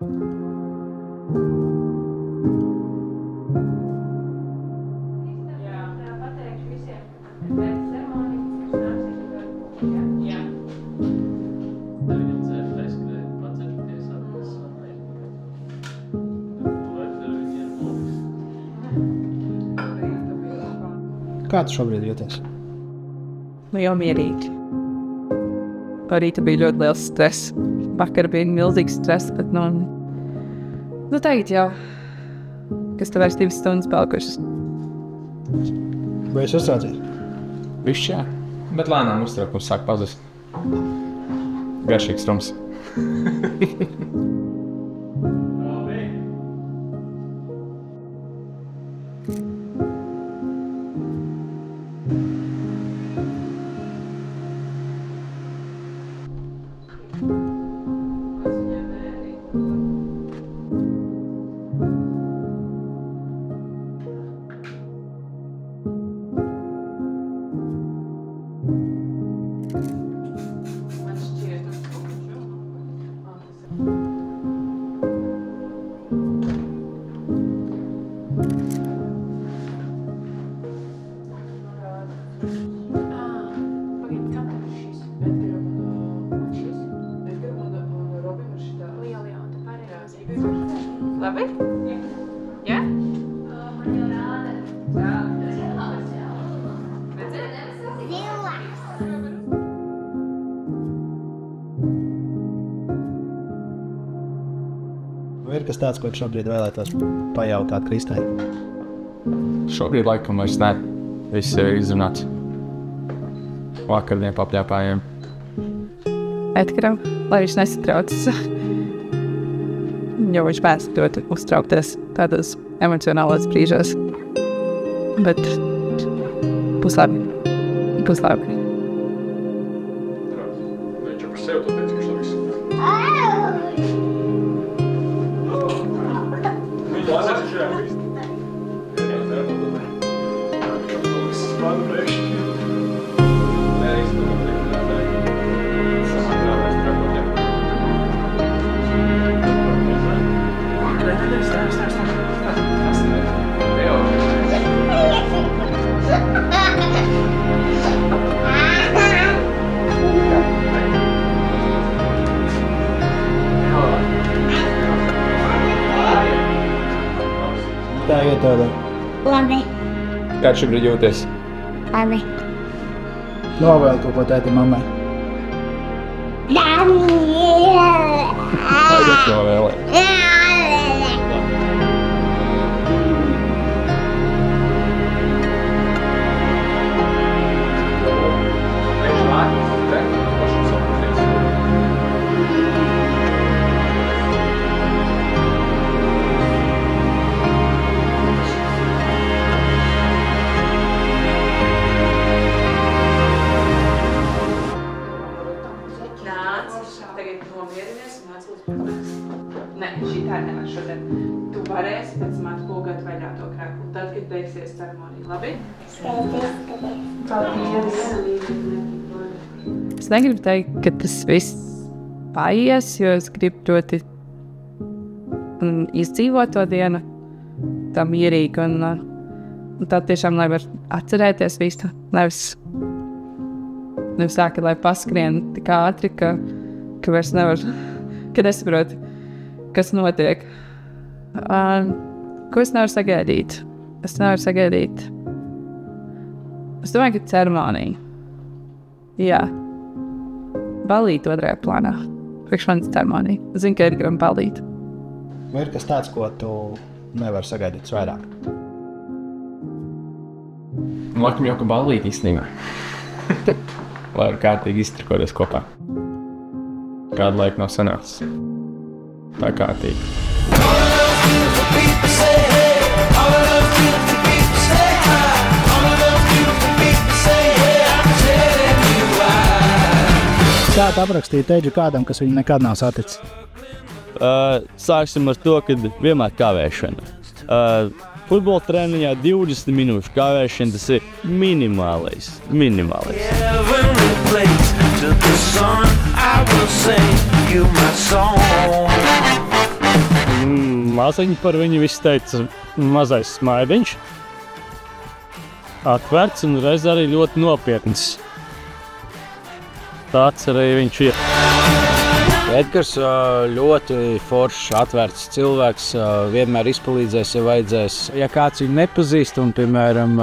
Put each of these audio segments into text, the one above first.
Kā tu šobrīd jūties? Nu jau mierīgi. Rīta bija ļoti liels stress. Vakar bija milzīgs stress, bet nu tagad jau, kas tev vairs 2 stundas palikušas. Vai esi uztraucies? Višķi jā, bet lēnām uztraukums sāk pazust. Garšīgs rums. Labi? Jā? Vai ir kas tāds, ko tu šobrīd vēlētos pajautāt Kristai? Šobrīd laikam vairs ne. Viss ir izrunāts. Vakardien papļāpājiem. Edgaram, lai viņš nesatraucas. Jo viņš mēdz ļoti uztraukties tādos emocionālos brīžos. Bet būs labi. Būs labi. Viņš jau par sevi to teica, ka viss. Viņš lasās šajā viss. Tā ietādā. Labi. Kā tu šobrīd jūties? Labi. Novēl kaut ko tēti mammai. Aiziet novēlēt. Tagad nomierinies un nāc lūdzu parunāsim. Nē, šitā nevar šodien. Tu varēsi pēc tam atpūgāt vaļā to krēklu, tad, kad beigsies ceremonija. Labi? Es negribu teikt, ka tas viss paies, jo es gribu ļoti izdzīvot to dienu tā mierīgi un tā tiešām, lai var atcerēties visu, nevis sāka, lai paskrien tik ātri, ka vairs nevar, ka nesaprot, kas notiek. Ko es nevaru sagaidīt? Es nevaru sagaidīt. Es domāju, ka ceremonija. Jā. Balīt otrajā plānā. Priekš manis ceremonija. Es zinu, ka Edgaram balīt. Vai ir kas tāds, ko tu nevari sagaidīt vairāk? Laikam jau, ka balīt īstenībā. Lai var kārtīgi iztrikoties kopā. Kādu laiku nav sanācis. Tā kārtīgi. Kā tu aprakstīji Teidžu kādam, kas viņu nekad nav saticis? Sāksim ar to, ka vienmēr kavēšana. Futbola treniņā 20 minūšu kavēšana, tas ir minimālais. To the sun, I will sing you my song. maziņu par viņu, viss teica mazais smaidiņš. Atverts un reiz arī ļoti nopietns. Tāds arī viņš ir. Edgars ļoti foršs, atvērts cilvēks, vienmēr izpalīdzēs, ja vajadzēs. Ja kāds viņu nepazīst un, piemēram,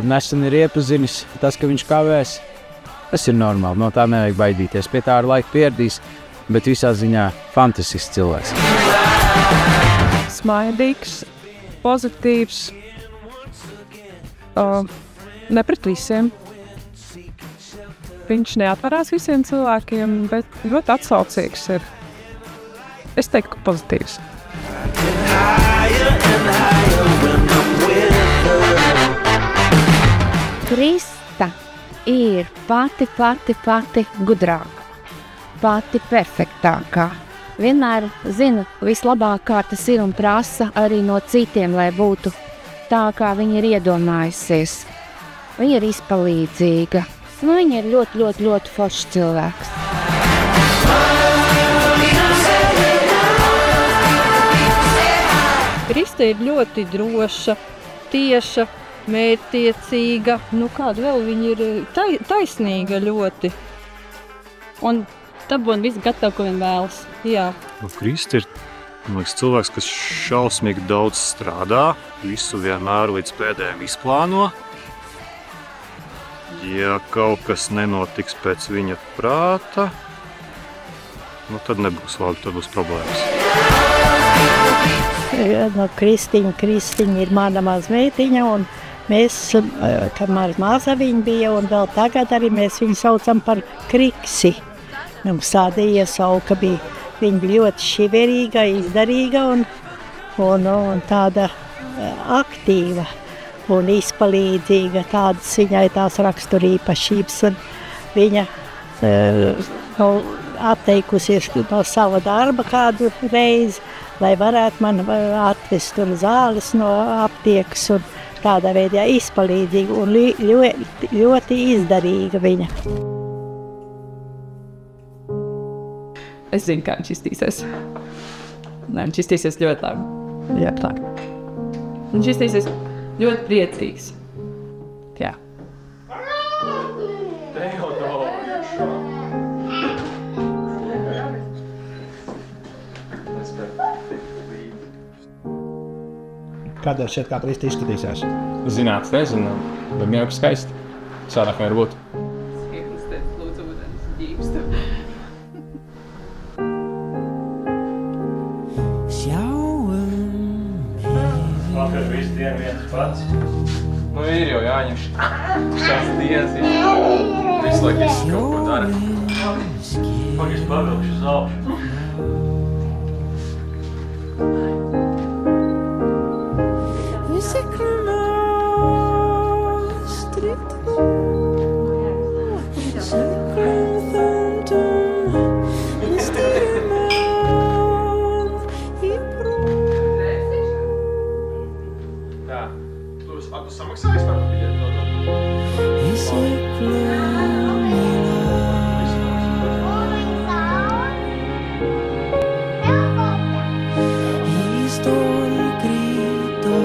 nesen ir iepazinis, tas, ka viņš kavēs, tas ir normāli, no tā nevajag baidīties. Pie tā ar laiku pieradīs, bet visā ziņā fantastisks cilvēks. Smaidīgs, pozitīvs, ne pret visiem. Viņš neatvarās visiem cilvēkiem, bet ļoti atsaucīgs ir. Es teiktu, ka pozitīvs. Krista ir pati gudrāka, pati perfektākā. Vienmēr zina vislabāk, kā tas ir un prasa arī no citiem, lai būtu tā, kā viņa ir iedomājusies. Viņa ir izpalīdzīga. Viņa ir ļoti foršs cilvēks. Krista ir ļoti droša, tieša, mērķtiecīga. Kāda vēl viņa ir taisnīga ļoti. Un dabūna visu gatavu, ko viņa vēlas. Jā. Krista ir cilvēks, kas šausmīgi daudz strādā, visu vienmēr līdz pēdējiem izplāno. Ja kaut kas nenotiks pēc viņa prāta, tad nebūs labi, tad būs problēmas. Kristiņa ir mana mazmeitiņa, un mēs, kamēr maza viņa bija, un vēl tagad arī mēs viņu saucam par Kriksi. Mums tāda iesauka bija. Viņa bija ļoti šiverīga, izdarīga un tāda aktīva un izpalīdzīga. Tādas viņai tās raksturīpašības. Viņa atteikusies no sava darba kādu reizi, lai varētu man atvest tur zāles no aptiekas un tādā veidā izpalīdzīga un ļoti izdarīga viņa. Es zinu, kā viņš iztīsies. Viņš iztīsies ļoti labi. Jā, tā. Viņš iztīsies ļoti priecīgs. Jā. Kādēļ šeit kā Krista izskatīsies? Zināts, nezinu, bet mjauki skaisti. Sādāk nevar būt. Vakar visu dienu viens pats. Ir jau jāņem šāds dienas. Visu laiku viss kaut ko dara. Pagais pavilkšu uz augšu. Samaksājis par Historia grito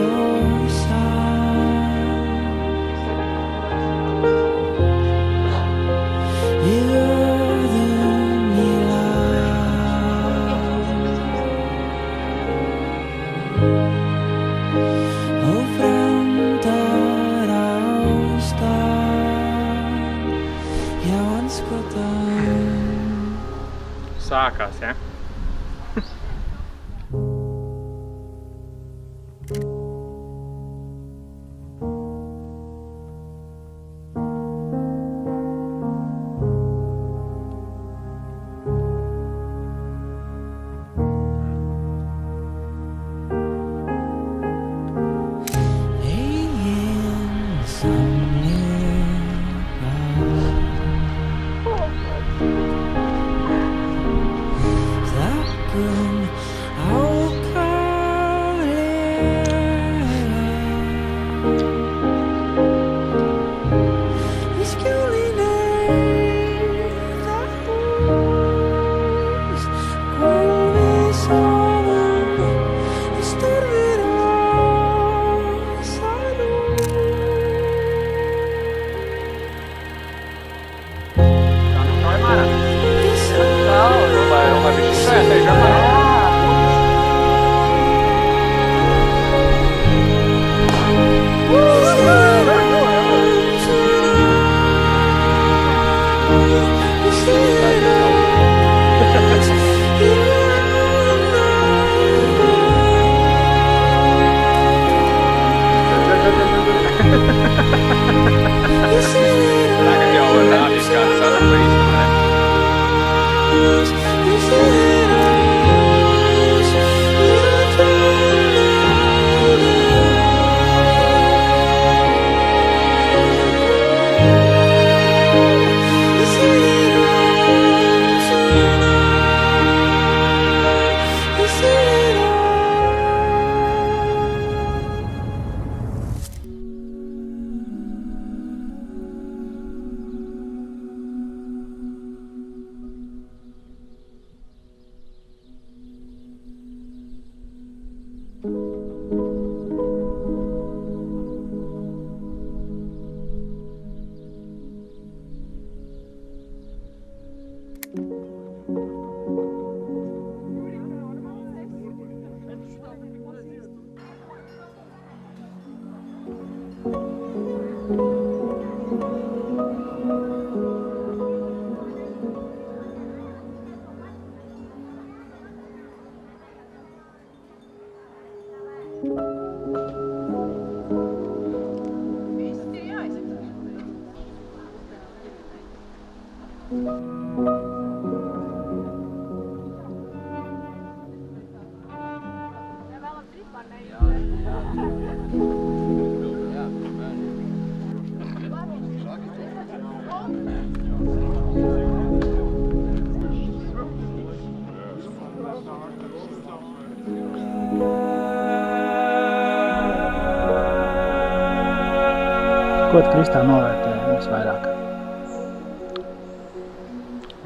Ko tu, Kristā, novērtē visvairāk?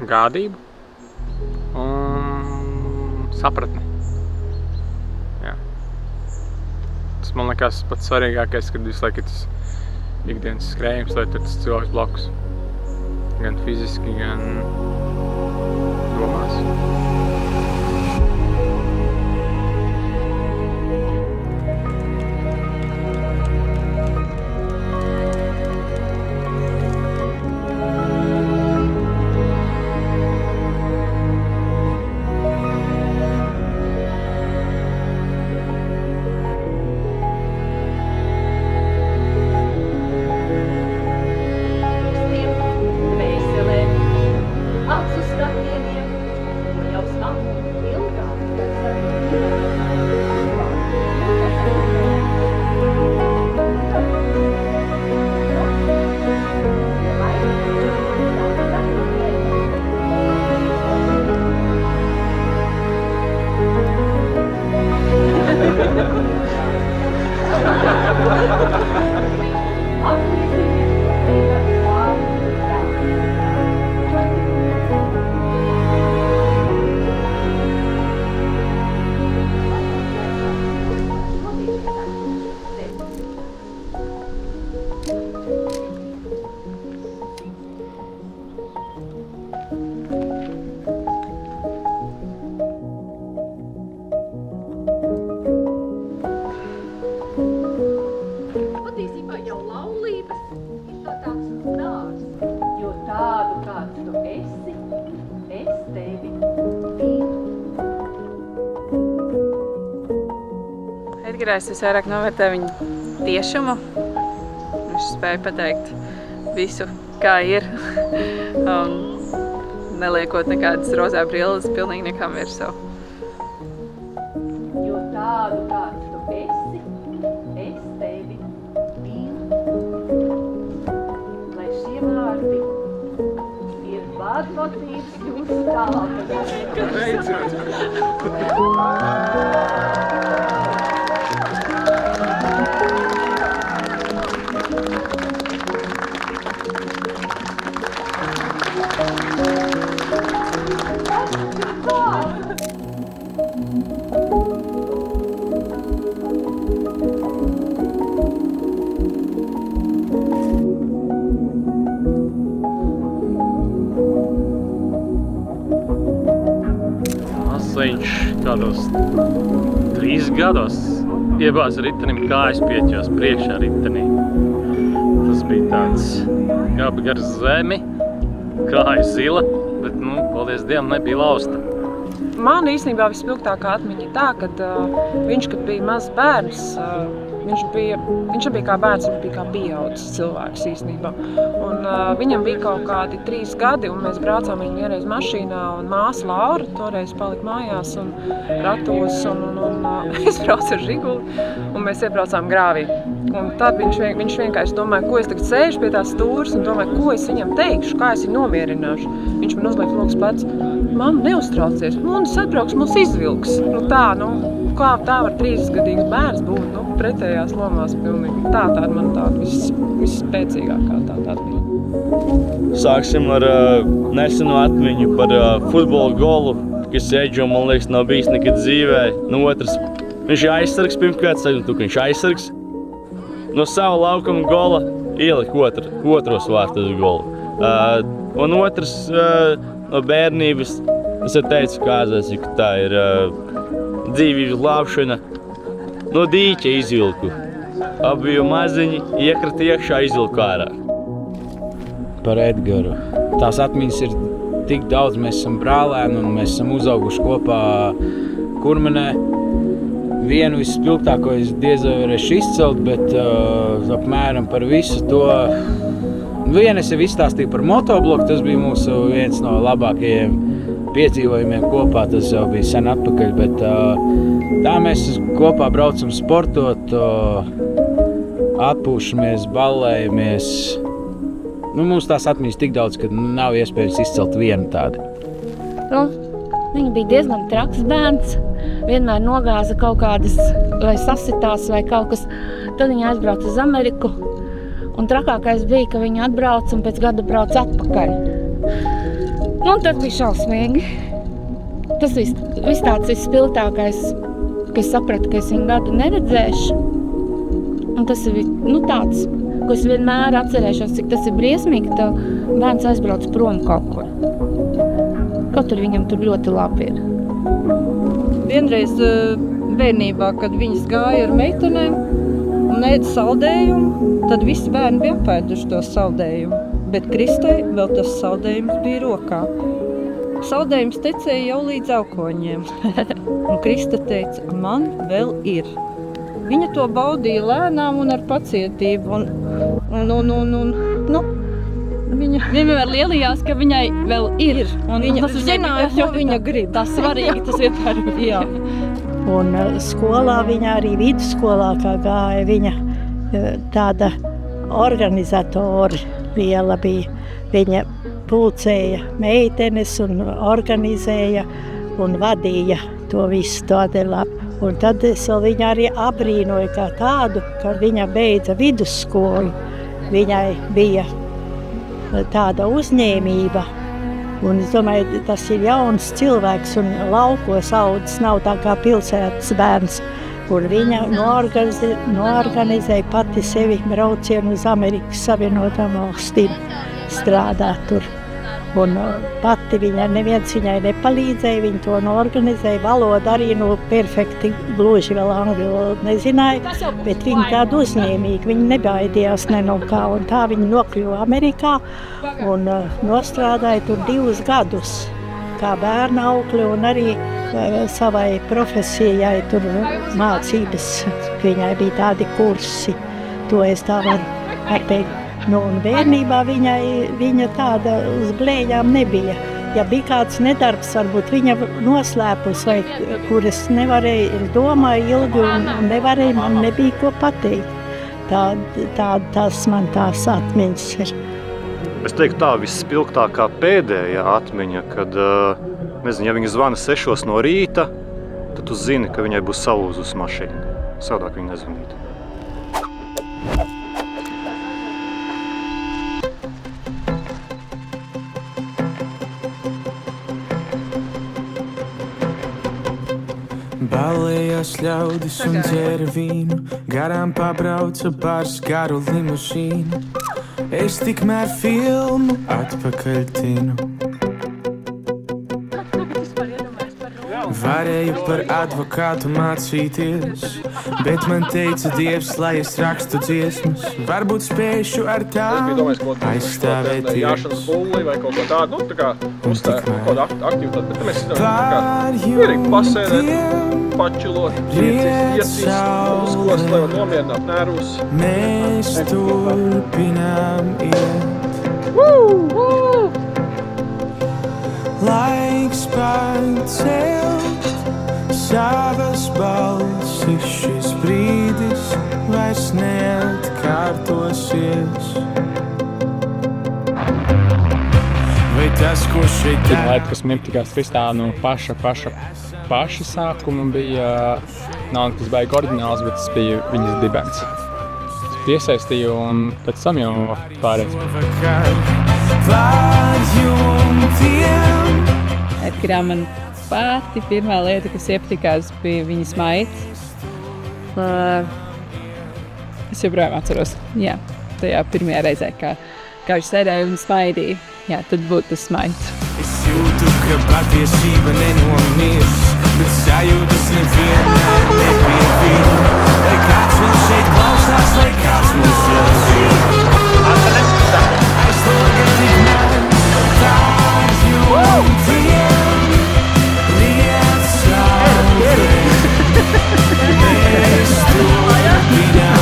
Gādību un sapratni. Jā. Tas man liekas pats svarīgākais, kad visu laiku ir tas ikdienas skrējums, lai tur tas cilvēks blakus. Gan fiziski, gan domās. Es visvairāk novērtēju viņa tiešumu. Viņš spēja pateikt visu, kā ir, neliekot nekādas rozā brilles pilnīgi nekam virsū. Jo tādu, kāds tu esi, es tevi mīlu. Lai šie vārdi ir vārdmotīvs jūsu tālāk. Viņš kādos 3 gados iebāz ritenim kājas pieķos priekšā ritenī. Tas bija tāds gaba gar zemi, kāja zila, bet, paldies Dievam, nebija lausta. Man īstenībā vispilgtākā atmiņa ir tā, kad viņš, kad bija mazs bērns, viņš bija kā bērns, viņš bija kā pieaudzis cilvēks īstenībā. Un viņam bija kaut kādi 3 gadi, un mēs braucām viņu vienreiz mašīnā, un māsa Laura toreiz palika mājās un ratos, un es braucu ar Žiguli, un mēs iebraucām grāvī. Un tad viņš vienkārši domāja, ko es tagad sēžu pie tās stūras, un domāju, ko es viņam teikšu, kā es viņu nomierināšu. Viņš man uzliek rokas plecs, mamma, neuztraucies, mūnis atbrauks, mūs izvilks. Kā tā var 30-gadīgs bērns būt, pretējās lomās pilnīgi. Tā ir man tāda visspēcīgākā tāda atmiņa. Sāksim ar nesenu atmiņu par futbola golu, kas Edžu, man liekas, nav bijis nekad dzīvē. No otras Viņš ir aizsargs pirmkārt, sajūtu, ka viņš aizsargs. No sava laukuma gola ielika otros vārtus golu. Un otrs no bērnības, es teicu kāzēs, ka tā ir dzīvības glābšana. No dīķa izvilku. Abi bija maziņi, iekrita iekšā, izvilku ārā. Par Edgaru. Tās atmiņas ir tik daudz, mēs esam brālēni un mēs esam uzauguši kopā Kurmenē. Vienu vispilgtāko es diez vai varēšu izcelt, bet apmēram par visu to. Vienu es jau izstāstīju par motobloku, tas bija mūsu viens no labākajiem piedzīvojumiem kopā, tas jau bija sen atpakaļ, bet tā mēs kopā braucam sportot, atpūšamies, ballējamies. Mums tās atmiņas tik daudz, ka nav iespējams izcelt vienu tādu. Viņa bija diezgan traks bērns. Vienmēr nogāza kaut kādas, vai sasitās, vai kaut kas. Tad viņa aizbrauca uz Ameriku. Un trakākais bija, ka viņa atbrauca un pēc gada brauca atpakaļ. Tas bija šausmīgi. Tas viss tāds vispilgtākais, ka es sapratu, ka es viņu gadu neredzēšu. Un tas ir tāds, ko es vienmēr atcerēšos, cik tas ir briesmīgi, ka bērns aizbrauc prom kaut kur. Kaut tur viņam tur ļoti labi ir. Vienreiz bērnībā, kad viņas gāja ar meitenēm un ēda saldējumu, tad visi bērni bija apēduši to saldējumu. Bet Kristei vēl tas saldējums bija rokā. Saldējums tecēja jau līdz aukoņiem. Un Krista teica, man vēl ir. Viņa to baudīja lēnām un ar pacietību. Viņa vienmēr lielījās, ka viņai vēl ir. Viņa zināja, ko viņa grib. Tas svarīgi, tas vienmēr ir. Jā. Un skolā viņa arī vidusskolā, kā gāja, viņa tāda organizatori liela bija. Viņa pulcēja meitenes un organizēja un vadīja to visu tādu labu. Un tad es viņu arī abrīnoju kā tādu, kad viņa beidza vidusskolu. Viņai bija tāda uzņēmība. Un es domāju, tas ir jauns cilvēks un laukos audzis, nav tā kā pilsētas bērns, kur viņa noorganizēja pati sevi braucienu uz Amerikas Savienotām valstīm strādāt tur. Un pati neviens viņai nepalīdzēja, viņa to noorganizēja, valoda arī perfekti, gluži vēl angļu valodu nezināja, bet viņa tāda uzņēmīga, viņa nebaidījās ne no kā, un tā viņa nokļuva Amerikā un nostrādāja tur 2 gadus kā bērna aukli un arī savai profesijai tur mācības, viņai bija tādi kursi, to es tā varu pateikt. Un bērnībā viņa tāda uz blējām nebija. Ja bija kāds nedarbs, varbūt viņa noslēpus, vai kur es nevarēju, es domāju ilgi un nevarēju, man nebija ko pateikt. Tas man tās atmiņas ir. Es teiktu tā vispilgtākā pēdējā atmiņa, kad, nezinu, ja viņa zvana 6 no rīta, tad tu zini, ka viņai būs salūzus mašīna. Savādāk viņa nezvanītu. Balējās ļaudis un dzēra vīnu, garām pabrauca bars garu limužīnu. Es tikmēr filmu atpakaļ tinu. Varēju par advokātu mācīties, bet man teica Dievs, lai es rakstu dziesmas. Varbūt spēšu ar tām aizstāvēt tiesas. Vai kaut ko tādu, tā kā uzstāt kaut kādu aktivitāti, bet mēs mierīgi pasēdēt, pačilot, iesīst, uzkost, lai var nomierināt nervus. Mēs turpinām iet. Laiks pacelt savas balsis, šis brīdis vairs neatkārtosies. Vai tas, ko šeit dara? Laika, kas mirtikās Kristā no paša sākuma bija, nav nekas baigi oriģināls, bet tas bija viņas dibens. Piesaistīju un pēc tam jau pārēc. Edgarā man pati pirmā lieta, kas iepatikās, bija viņas maitas. Es joprojām atceros, jā, tajā pirmajā reizē, kā viņš sēdēja un smaidīja. Jā, tad būtu tas smaids. Es jūtu, ka patiesība nenomirs, bet sajūtas nevienmēr nepievīd. Lai kāds vēl šeit klausās, lai kāds mums jāzina. Aizlogam tik man, tā jūtiem, liet saulē. Mēs turpināmies.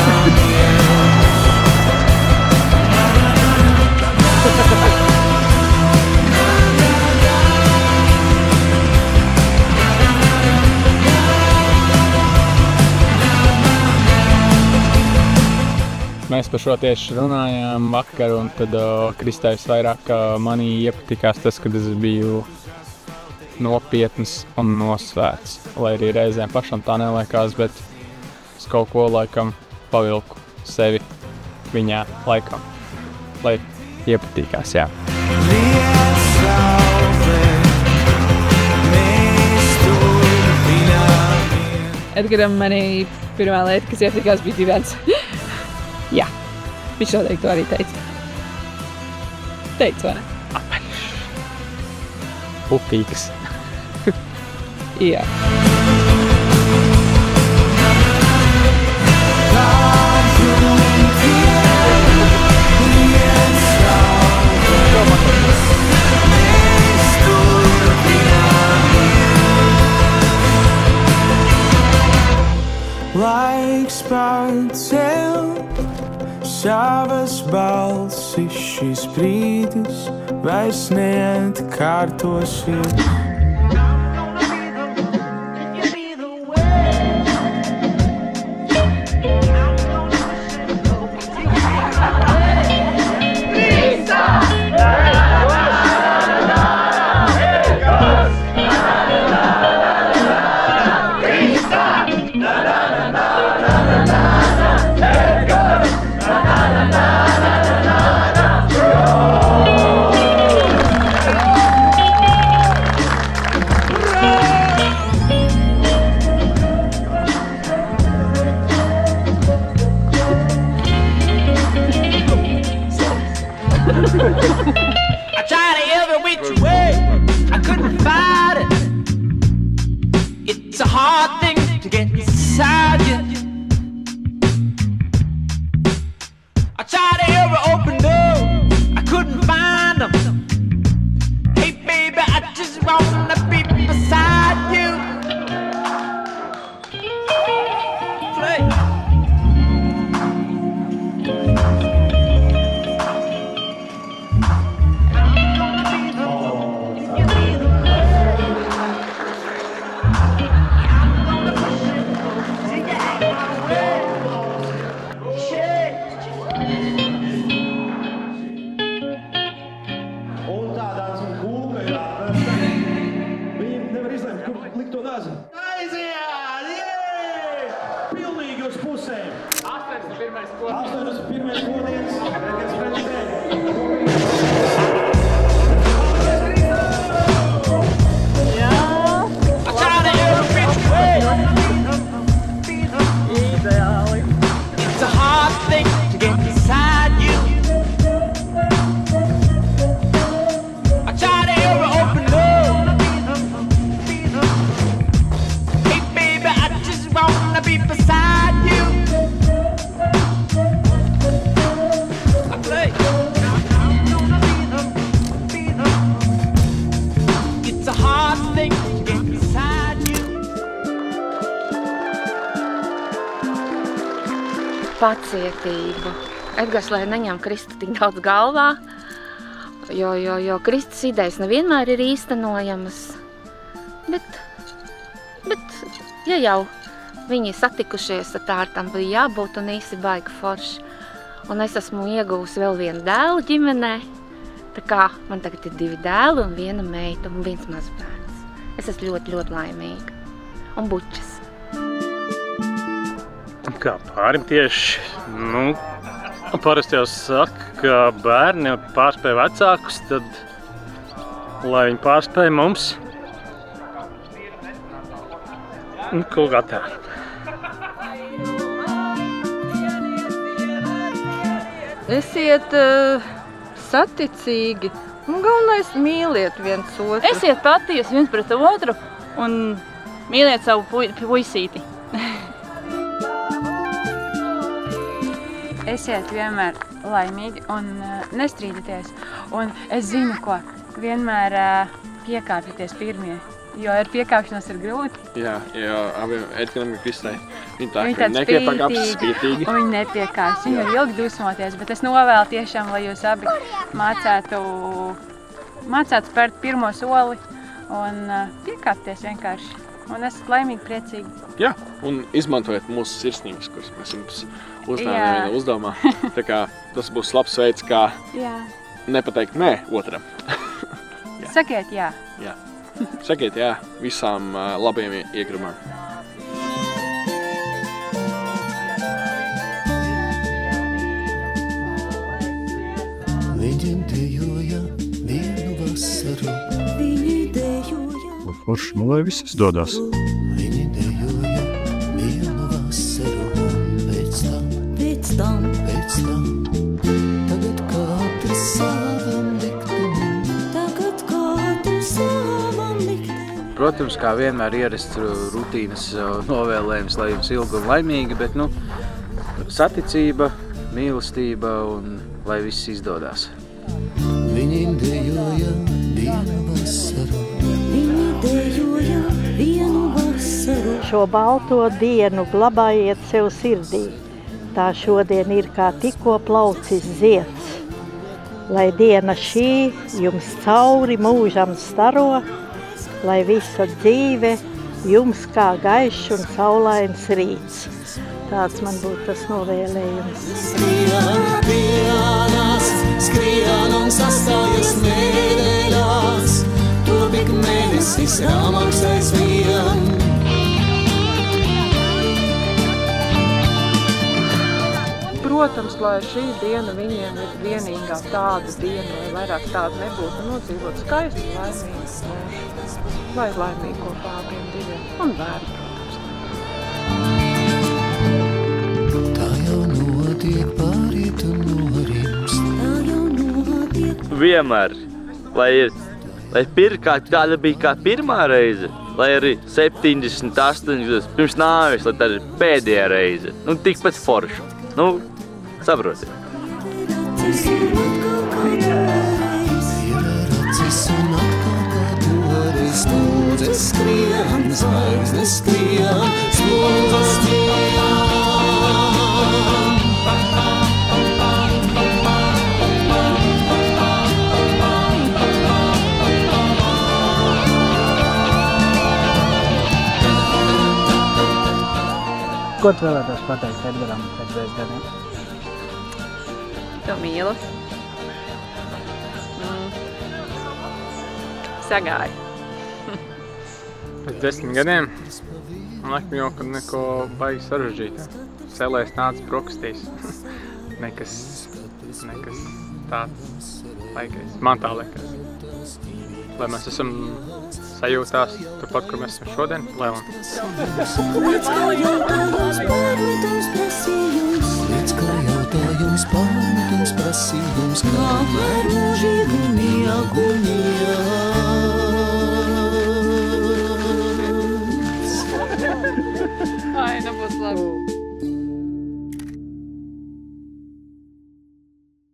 Mēs par šo tieši runājām vakar, un tad Kristais vairāk manī iepatikās tas, kad es biju nopietns un nosvērts. Lai arī reizēm pašam tā neliekās, bet es kaut ko laikam pavilku sevi viņā laikam, lai iepatīkās, jā. Edgaram manī pirmā lieta, kas iepatikās, bija divens. Jā, viņš noteikti to arī teica. Teica, vai ne? Apaļš. Putīgas. Jā. Laiks pacelt savas balsis, šis brīdis vairs neatkārtosies. I tried every which way, I couldn't fight it. It's a hard thing to get inside you. I tried every open door, I couldn't find them. Hey baby, I just wanna be beside you. Play. It's a hard thing to get inside you. I tried every open door. Hey baby, I just wanna be beside you. I play. It's a hard thing to get inside you. Pacietību. Edgars, lai neņem Kristu tik daudz galvā, jo Kristus idejas nevienmēr ir īstenojamas. Bet ja jau viņi satikušies, tad tā ar tam bija jābūt un īsti baigi forši. Un es esmu ieguvusi vēl vienu dēlu ģimenē. Tā kā man tagad ir 2 dēli un 1 meita un 1 mazbērns. Es esmu ļoti, ļoti laimīga. Un bučas. Kā pārim tieši, parasti jau saka, ka bērni pārspēj vecākus, tad, lai viņi pārspēj mums, kaut kā tā. Esiet saticīgi un galvenais mīliet viens otru. Esiet patiesi viens pret otru un mīliet savu puisīti. Esiet vienmēr laimīgi un nestrīdieties. Un es zinu, ko vienmēr piekāpieties pirmie, jo ar piekāpšanos ir grūti. Jā, jo abiem Edgaram un Kristai, viņi tā, ka nepiekāpjas spītīgi. Un viņi nepiekāpjas, viņi var ilgi dusmoties, bet es novēlu tiešām, lai jūs abi mācētu spērt pirmo soli un piekāpties vienkārši. Un esat laimīgi, priecīgi. Jā, un izmantojiet mūsu sirsnības, kuras mēs jums uzdevām vienā uzdevumā. Tā kā tas būs labs veids, kā nepateikt nē otram. Sakiet jā. Jā. Sakiet jā visām labiem iegribām. Viņi dejoja vienu vasaru. Forši, nu, lai viss izdodas. Viņi dejoja vienu vasaru un pēc tam, tagad katrs savam liktenim. Protams, kā vienmēr ierasts rutīnas novēlējums, lai jums ilgi un laimīgi, bet, saticība, mīlestība un lai viss izdodas. Viņi dejoja vienu vasaru. Šo balto dienu glabājiet sev sirdī. Tā šodien ir kā tikko plaucis zieds. Lai diena šī jums cauri mūžam staro, lai visa dzīve jums kā gaišs un saulains rīts. Tāds man būtu tas novēlējums. Skrien un sastājas mēnēļās, topik mēnesis rāmāks aizvien. Protams, lai šī diena viņiem ir vienīgā tāda diena, lai vairāk tāda nebūtu, nodzīvot skaistu, laimīgu mūžu. Lai laimīgi kopā abiem diviem un bērni, protams. Tā jau notiek pāriet un norimst. Vienmēr, lai pirmkārt tāda bija kā pirmā reize, lai arī 70, 80 pirms nāves, lai tā ir pēdējā reize. Tikpat foršu. Saprotiet. Spuldze skrien, zvaigznes skrien, spuldze skrien. Ko tu vēlētos pateikt Edgaram pēc 10 gadiem? Tu mīlu. Sagāju. Pēc 10 gadiem man laikam jau, kad neko baigi sarežģīt. Selēs nāca brokastīs. Nekas tāds baigais. Man tā liekas. Lai mēs esam sajūtās turpat, kur mēs esam šodien, Leon. Liec kā jautājums, pārmetums, prasījums, kamēr mūžību miegu Ai, nebūs labi.